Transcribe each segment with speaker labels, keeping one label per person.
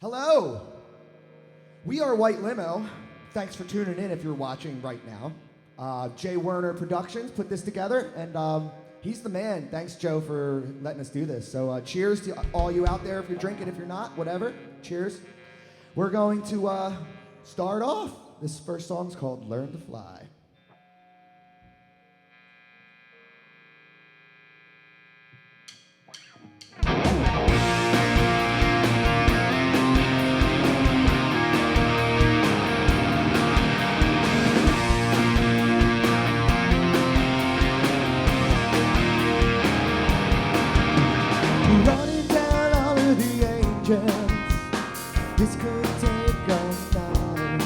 Speaker 1: Hello. We are White Limo. Thanks for tuning in if you're watching right now. Werner Productions put this together, and he's the man. Thanks, Joe, for letting us do this. So cheers to all you out there if you're drinking, if you're not, whatever. Cheers. We're going to start off. This first song's called Learn to Fly. Running down all of the angels, this could take all night.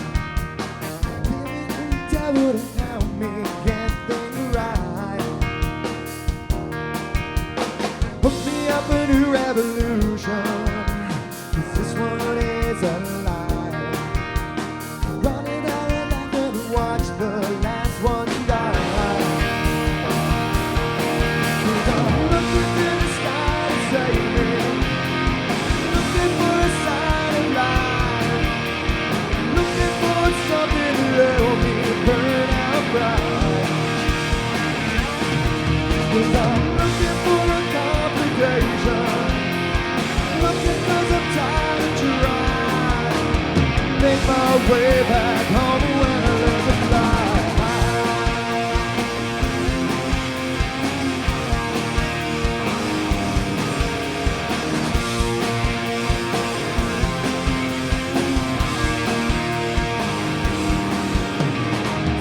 Speaker 1: Giving the devil to help me get things right. Hook me up a new revolution, 'cause this one is alive. Running down and I could watch the last one die. Cause I'm looking for a complication, looking 'cause I'm tired of trying. Make my way back home when I learn to fly.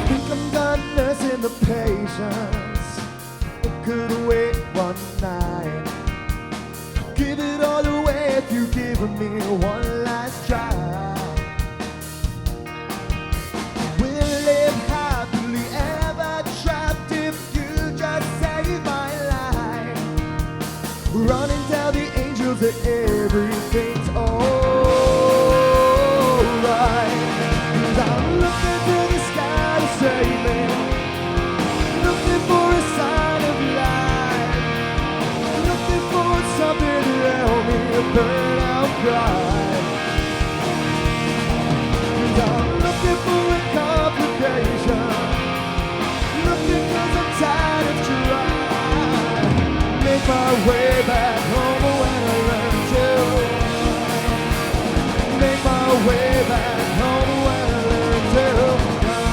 Speaker 1: Think I'm done nursing the patience. Could wait one night. Give it all away if you give me one last try. We'll live happily ever trapped if you just save my life. Running tell the angels that everything's alright. 'Cause I'm looking to the sky to save me, looking for a sign of life, looking for something to help me burn out pride. 'Cause I'm looking for a complication, looking 'cause I'm tired of trying. Make my way back home when I learn to. Make my way back home when I learn to. Fly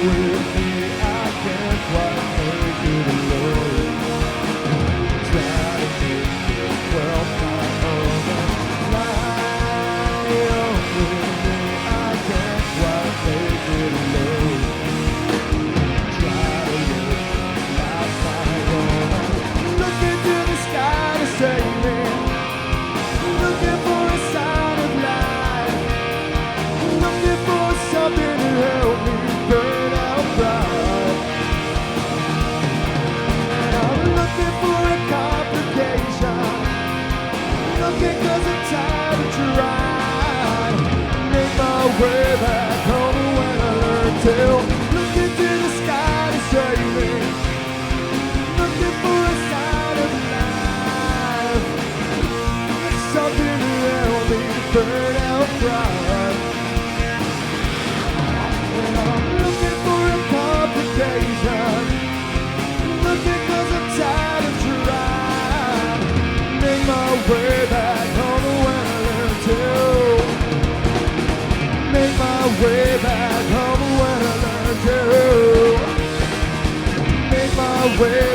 Speaker 1: with me, I can't quite make it alone. Try to make it well my own. Fly with me, I can't quite make it alone. Try to live life my own. Looking to the sky to save me, looking for a sign of life, looking for something to help me burn out pride. And I'm looking for a complication, looking 'cause I'm tired of trying. Make my way back home when I learn to. Looking to the sky to save me, looking for a sign of life, something to help me burn out pride. And I'm looking for a complication, looking 'cause I'm tired of trying. Make my way back home when I learn to. Make my way back home when I learn to. Make my way